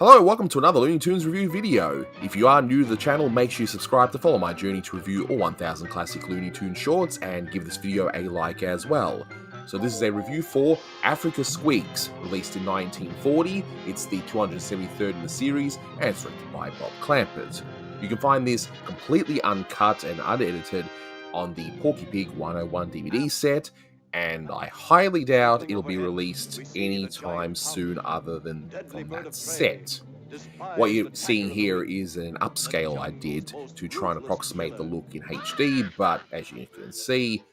Hello, welcome to another Looney Tunes review video. If you are new to the channel, make sure you subscribe to follow my journey to review all 1000 classic Looney Tunes shorts and give this video a like as well. So this is a review for Africa Squeaks, released in 1940. It's the 273rd in the series and it's directed by Bob Clampett. You can find this completely uncut and unedited on the Porky Pig 101 DVD set, and I highly doubt it'll be released anytime soon other than from that set. What you're seeing here is an upscale I did to try and approximate the look in HD, but as you can see,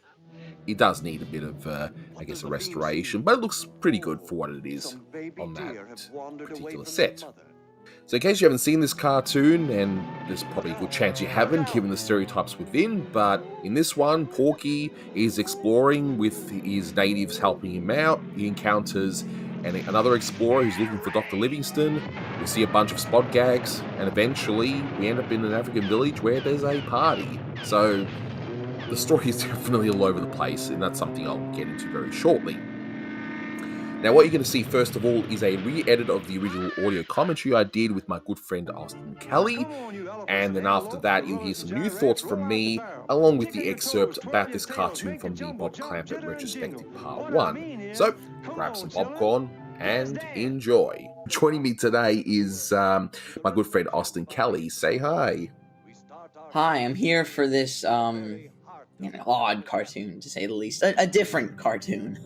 it does need a bit of, I guess, a restoration, but it looks pretty good for what it is on that particular set. So in case you haven't seen this cartoon, and there's probably a good chance you haven't given the stereotypes within, but in this one, Porky is exploring with his natives helping him out. He encounters another explorer who's looking for Dr. Livingston. We see a bunch of spot gags, and eventually we end up in an African village where there's a party. So the story is definitely all over the place, and that's something I'll get into very shortly. Now, what you're going to see first of all is a re-edit of the original audio commentary I did with my good friend Austin Kelly, and then after that you'll hear some new thoughts from me, along with the excerpt about this cartoon from the Bob Clampett Retrospective Part 1. So, grab some popcorn and enjoy. Joining me today is my good friend Austin Kelly. Say hi. Hi, I'm here for this odd cartoon, to say the least. A different cartoon.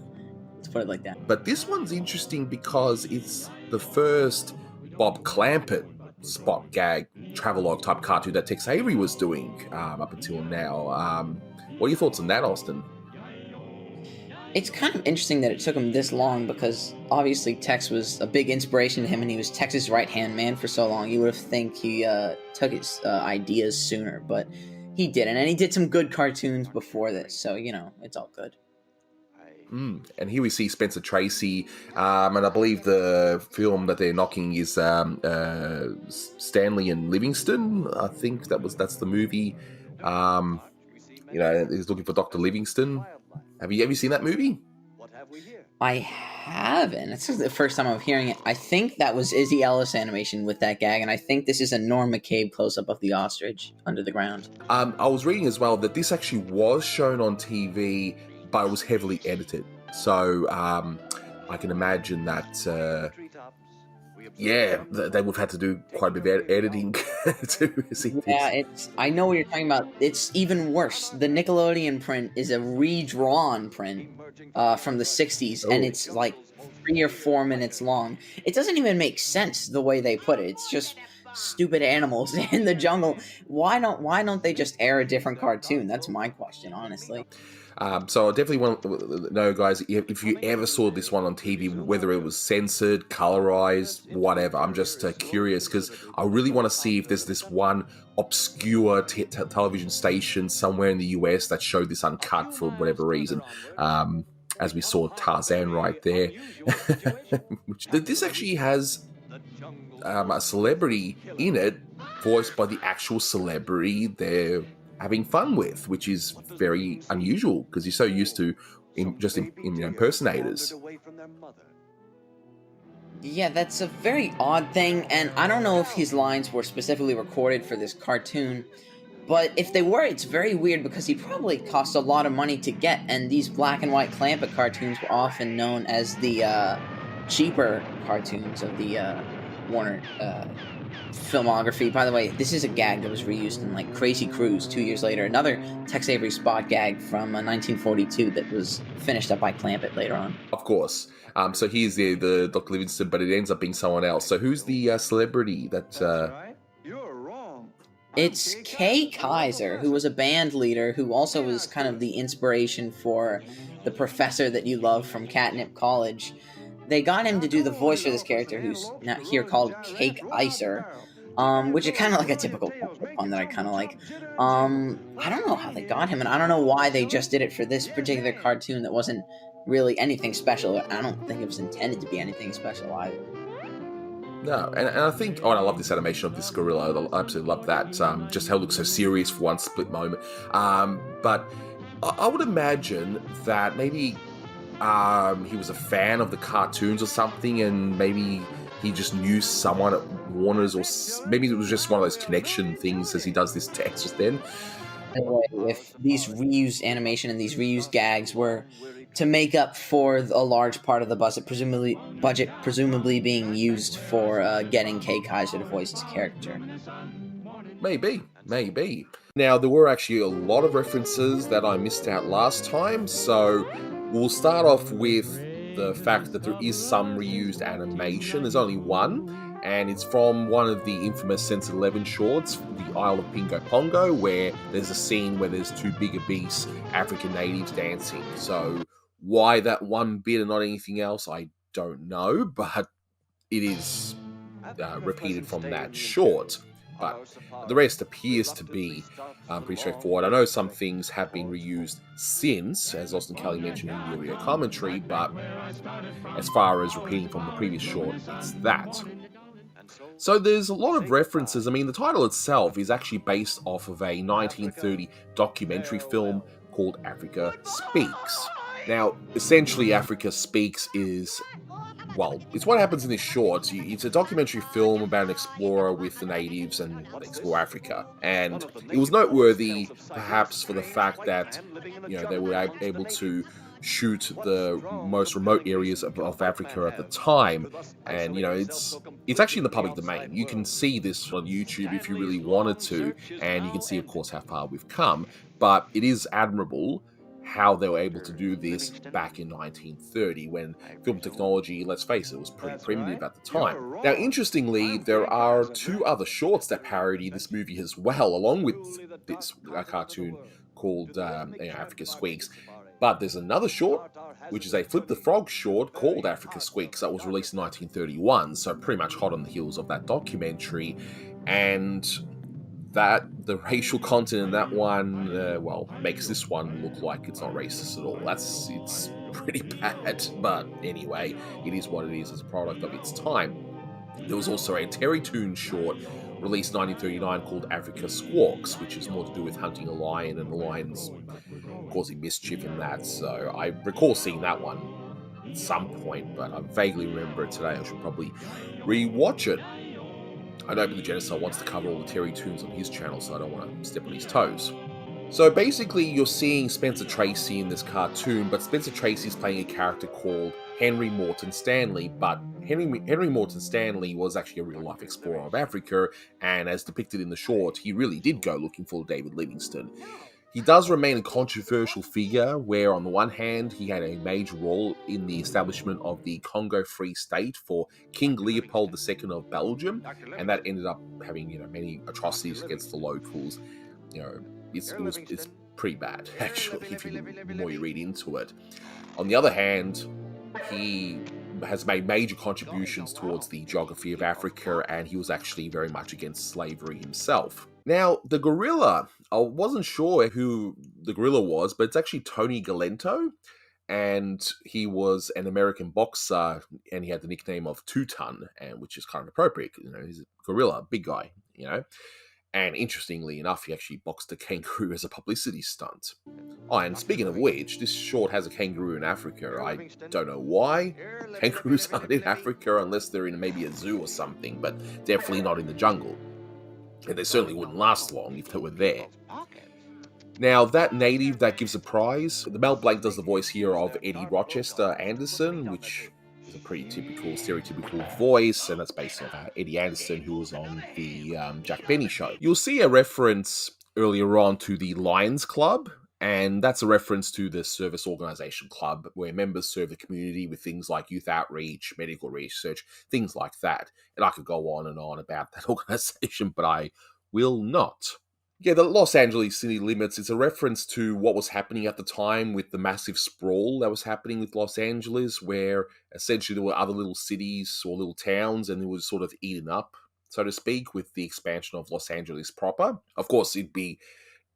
Put it like that. But this one's interesting because it's the first Bob Clampett spot gag travelogue type cartoon that Tex Avery was doing up until now. What are your thoughts on that, Austin? It's kind of interesting that it took him this long, because obviously Tex was a big inspiration to him, and he was Tex's right-hand man for so long. You would have think he took his ideas sooner, but he didn't. And he did some good cartoons before this, so, you know, it's all good. And here we see Spencer Tracy, and I believe the film that they're knocking is Stanley and Livingston. I think that's the movie. You know, he's looking for Dr. Livingston. Have you seen that movie? I haven't. It's the first time I'm hearing it. I think that was Izzy Ellis animation with that gag, and I think this is a Norm McCabe close-up of the ostrich under the ground. I was reading as well that this actually was shown on TV, but it was heavily edited. So I can imagine that, they would have had to do quite a bit of editing to see this. Yeah, I know what you're talking about. It's even worse. The Nickelodeon print is a redrawn print from the 60s, and it's like 3 or 4 minutes long. It doesn't even make sense the way they put it. It's just stupid animals in the jungle. Why don't they just air a different cartoon? That's my question, honestly. So I definitely want to know, guys, if you ever saw this one on TV, whether it was censored, colorized, whatever. I'm just curious, because I really want to see if there's this one obscure television station somewhere in the US that showed this uncut for whatever reason. As we saw Tarzan right there. This actually has a celebrity in it, voiced by the actual celebrity they're having fun with, which is very unusual because you're so used to impersonators. Yeah, that's a very odd thing, and I don't know if his lines were specifically recorded for this cartoon, but if they were, it's very weird because he probably cost a lot of money to get, and these black and white Clampett cartoons were often known as the cheaper cartoons of the Warner filmography. By the way, this is a gag that was reused in like Crazy Cruz 2 years later, another Tex Avery spot gag from 1942 that was finished up by Clampett later on. Of course. So here's the Dr. Livingston, but it ends up being someone else. So who's the celebrity that... You're wrong. It's Kay Kaiser, who was a band leader, who also was kind of the inspiration for the professor that you love from Catnip College. They got him to do the voice for this character, who's now here called Cake Icer, which is kind of like a typical one that I kind of like. I don't know how they got him, and I don't know why they just did it for this particular cartoon that wasn't really anything special. I don't think it was intended to be anything special either. No, and I think, I love this animation of this gorilla. I absolutely love that. Just how it looks so serious for one split moment. But I would imagine that maybe he was a fan of the cartoons or something, and maybe he just knew someone Warner's, or maybe it was just one of those connection things as he does this text just then. Anyway, if these reused animation and these reused gags were to make up for a large part of the budget presumably being used for getting Kay Kaiser to voice his character. Maybe. Now, there were actually a lot of references that I missed out last time, so we'll start off with the fact that there is some reused animation. There's only one, and it's from one of the infamous Censored 11 shorts, The Isle of Pingo Pongo, where there's a scene where there's two bigger beasts, African natives, dancing. So why that one bit and not anything else, I don't know, but it is repeated from that short. But the rest appears to be pretty straightforward. I know some things have been reused since, as Austin Kelly mentioned in the audio commentary, but as far as repeating from the previous short, it's that. So there's a lot of references. I mean, the title itself is actually based off of a 1930 documentary film called Africa Speaks. Now, essentially, Africa Speaks is, well, it's what happens in this short. It's a documentary film about an explorer with the natives and they explore Africa. And it was noteworthy, perhaps, for the fact that, they were able to shoot the most remote areas of Africa at the time. And, it's actually in the public domain. You can see this on YouTube if you really wanted to. And you can see, of course, how far we've come. But it is admirable how they were able to do this back in 1930 when film technology, let's face it, was pretty primitive at the time. Now, interestingly, there are two other shorts that parody this movie as well, along with this cartoon called Africa Squeaks. But there's another short, which is a Flip the Frog short called Africa Squeaks that was released in 1931, so pretty much hot on the heels of that documentary. And that the racial content in that one, makes this one look like it's not racist at all. It's pretty bad, but anyway, it is what it is as a product of its time. There was also a Terry Toon short released in 1939 called Africa Squawks, which is more to do with hunting a lion and the lions causing mischief in that. So I recall seeing that one at some point, but I vaguely remember it today. I should probably rewatch it. I know Billy Genocide wants to cover all the Terry Toons on his channel, so I don't want to step on his toes. So basically, you're seeing Spencer Tracy in this cartoon, but Spencer Tracy's playing a character called Henry Morton Stanley, but Henry Morton Stanley was actually a real-life explorer of Africa, and as depicted in the short, he really did go looking for David Livingstone. He does remain a controversial figure, where on the one hand, he had a major role in the establishment of the Congo Free State for King Leopold II of Belgium, and that ended up having, many atrocities against the locals. It's pretty bad, actually, the more you read into it. On the other hand, he has made major contributions towards the geography of Africa, and he was actually very much against slavery himself. Now, the gorilla, I wasn't sure who the gorilla was, but it's actually Tony Galento, and he was an American boxer, and he had the nickname of Two Ton, and which is kind of appropriate. He's a gorilla, big guy, And interestingly enough, he actually boxed a kangaroo as a publicity stunt. Oh, and speaking of which, this short has a kangaroo in Africa. I don't know why. Kangaroos aren't in Africa unless they're in maybe a zoo or something, but definitely not in the jungle. And they certainly wouldn't last long if they were there. Now, that native that gives a prize, the Mel Blanc does the voice here of Eddie Rochester Anderson, which is a pretty typical, stereotypical voice, and that's based on Eddie Anderson, who was on the Jack Benny show. You'll see a reference earlier on to the Lions Club, and that's a reference to the service organization club, where members serve the community with things like youth outreach, medical research, things like that. And I could go on and on about that organization, but I will not. Yeah, the Los Angeles city limits is a reference to what was happening at the time with the massive sprawl that was happening with Los Angeles, where essentially there were other little cities or little towns, and it was sort of eaten up, so to speak, with the expansion of Los Angeles proper. Of course, it'd be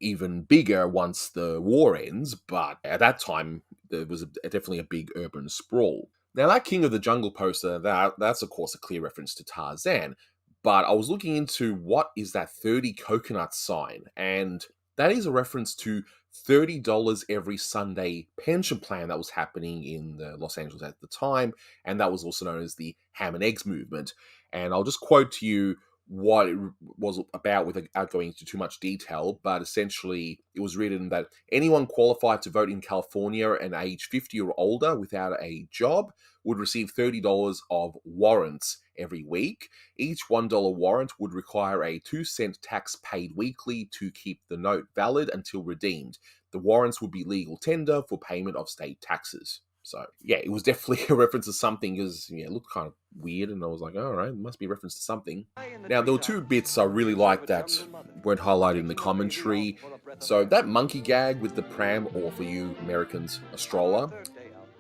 even bigger once the war ends, but at that time, there was definitely a big urban sprawl. Now, that King of the Jungle poster, that's of course a clear reference to Tarzan, but I was looking into what is that 30 coconut sign, and that is a reference to $30 every Sunday pension plan that was happening in Los Angeles at the time, and that was also known as the Ham and Eggs movement. And I'll just quote to you what it was about without going into too much detail, but essentially it was written that anyone qualified to vote in California and age 50 or older without a job would receive $30 of warrants every week. Each $1 warrant would require a 2-cent tax paid weekly to keep the note valid until redeemed. The warrants would be legal tender for payment of state taxes. So, yeah, it was definitely a reference to something because, yeah, it looked kind of weird, and I was like, all right, it must be a reference to something. Now, there were two bits I really liked that weren't highlighted in the commentary. So, that monkey gag with the pram, or for you Americans, a stroller,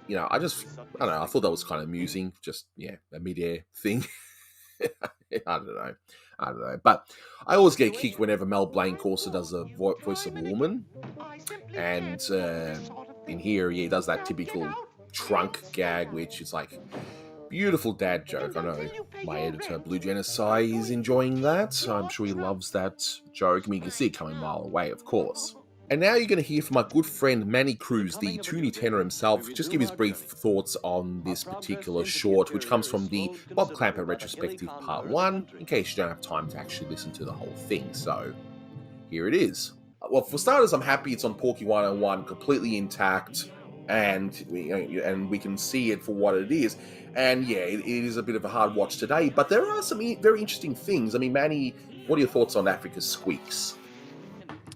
you know, I don't know, I thought that was kind of amusing. Just, yeah, a mid-air thing. I don't know. But I always get a kick whenever Mel Blanc also does a voice of a woman. And in here, yeah, he does that typical trunk gag, which is like beautiful dad joke. I know my editor, Blue Genocide, is enjoying that. I'm sure he loves that joke. I mean, you can see it coming a mile away, of course. And now you're going to hear from my good friend Manny Cruz, the Toonie tenor himself, just give his brief thoughts on this particular short, which comes from the Bob Clampett Retrospective Part 1, in case you don't have time to actually listen to the whole thing. So, here it is. Well, for starters, I'm happy it's on Porky 101, completely intact, and we can see it for what it is. And yeah, it is a bit of a hard watch today, but there are some very interesting things. I mean, Manny, what are your thoughts on Africa's Squeaks?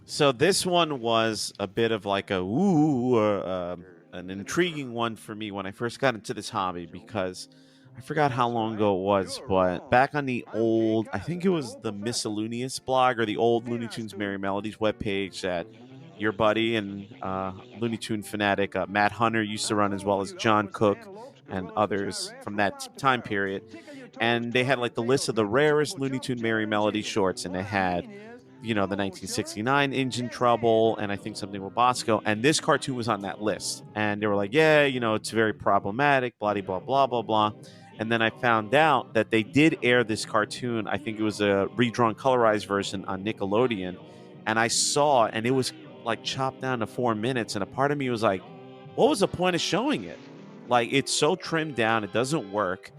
So this one was a bit of like an intriguing one for me when I first got into this hobby, because I forgot how long ago it was, but back on the old, I think it was the Miscellaneous blog or the old Looney Tunes Merry Melodies webpage that your buddy and Looney Tune fanatic Matt Hunter used to run, as well as John Cook and others from that time period. And they had like the list of the rarest Looney Tune Merry Melody shorts, and they had, you know, the 1969 Engine Trouble, and I think something with Bosco, and this cartoon was on that list. And they were like, yeah, you know, it's very problematic, blah, blah, blah, blah, blah. And then I found out that they did air this cartoon. I think it was a redrawn colorized version on Nickelodeon. And I saw, and it was like chopped down to 4 minutes. And a part of me was like, what was the point of showing it? Like, it's so trimmed down, it doesn't work.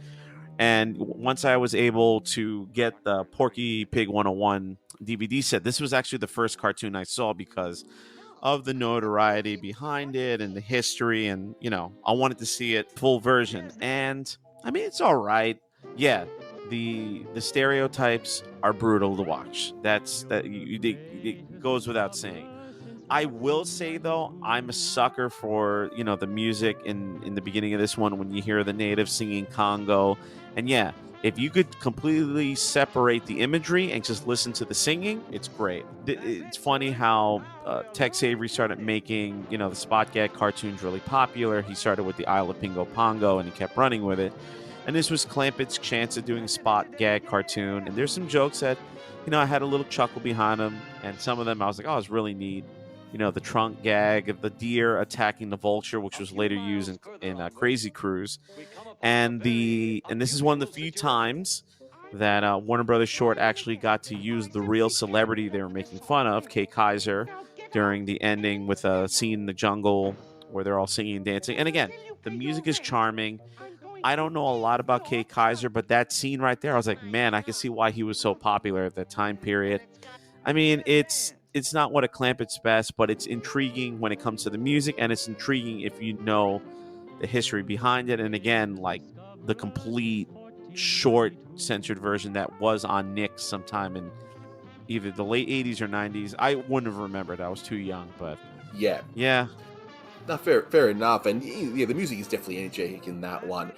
And once I was able to get the Porky Pig 101 DVD set, this was actually the first cartoon I saw because of the notoriety behind it and the history. And, you know, I wanted to see it full version. And I mean, it's all right. Yeah, the stereotypes are brutal to watch. It goes without saying. I will say, though, I'm a sucker for, you know, the music in the beginning of this one when you hear the natives singing Congo. And yeah, if you could completely separate the imagery and just listen to the singing, it's great. It's funny how Tex Avery started making, you know, the spot gag cartoons really popular. He started with the Isle of Pingo Pongo and he kept running with it. And this was Clampett's chance of doing a spot gag cartoon. And there's some jokes that, you know, I had a little chuckle behind them. And some of them I was like, oh, it's really neat. You know, the trunk gag of the deer attacking the vulture, which was later used in Crazy Cruz. And this is one of the few times that Warner Brothers Short actually got to use the real celebrity they were making fun of, Kay Kaiser, during the ending with a scene in the jungle where they're all singing and dancing. And again, the music is charming. I don't know a lot about Kay Kaiser, but that scene right there, I was like, man, I can see why he was so popular at that time period. I mean, it's not what a Clampett's best, but it's intriguing when it comes to the music, and it's intriguing if you know the history behind it. And again, like the complete short censored version that was on Nick sometime in either the late 80s or 90s. I wouldn't have remembered. I was too young, but Yeah. No, fair enough. And yeah, the music is definitely energetic in that one.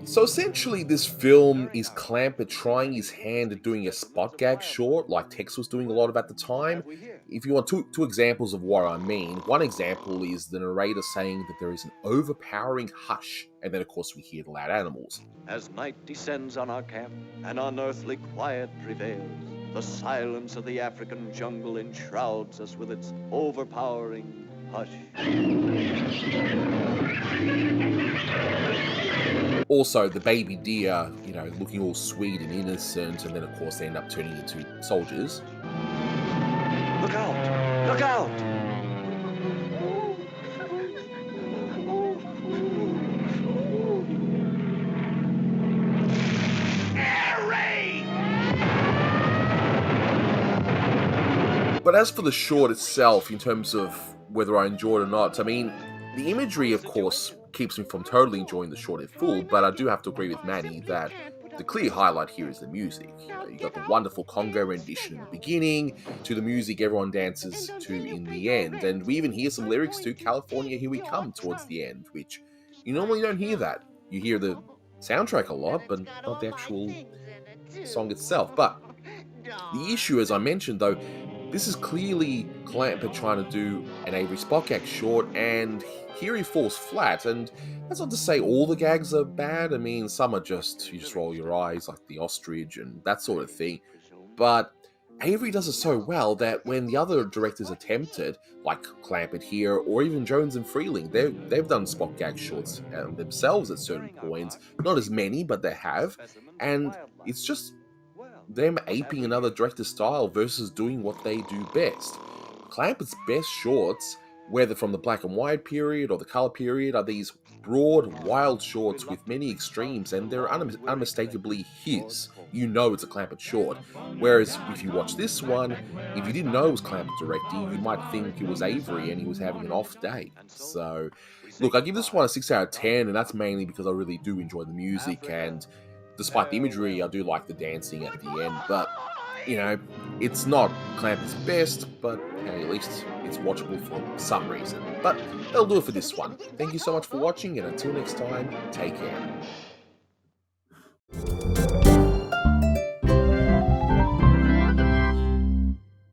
So essentially, this film is Clampett trying his hand at doing a spot gag short, like Tex was doing a lot of at the time. If you want two examples of what I mean, one example is the narrator saying that there is an overpowering hush, and then of course we hear the loud animals. As night descends on our camp, and unearthly quiet prevails, the silence of the African jungle enshrouds us with its overpowering hush. Also, the baby deer, you know, looking all sweet and innocent, and then of course they end up turning into soldiers. Look out! Look out! Air raid! But as for the short itself, in terms of whether I enjoy it or not, I mean, the imagery, of course, keeps me from totally enjoying the short in full, but I do have to agree with Manny that the clear highlight here is the music. You got the wonderful Congo rendition in the beginning, to the music everyone dances to in the end, and we even hear some lyrics to California Here We Come towards the end, which you normally don't hear that. You hear the soundtrack a lot, but not the actual song itself. But the issue, as I mentioned though, this is clearly Clampett trying to do an Avery Spot gag short, and here he falls flat, and that's not to say all the gags are bad. I mean, some are just, you just roll your eyes, like the ostrich and that sort of thing, but Avery does it so well that when the other directors attempted, like Clampett here, or even Jones and Freeling, they've done spot gag shorts themselves at certain points, not as many, but they have, and it's just them aping another director's style versus doing what they do best. Clampett's best shorts, whether from the black and white period or the color period, are these broad, wild shorts with many extremes, and they're unmistakably his. You know it's a Clampett short. Whereas if you watch this one, if you didn't know it was Clampett directing, you might think it was Avery and he was having an off day. So, look, I give this one a 6 out of 10, and that's mainly because I really do enjoy the music, and despite the imagery, I do like the dancing at the end, but, you know, it's not Clampett's best, but hey, at least it's watchable for some reason. But that'll do it for this one. Thank you so much for watching, and until next time, take care.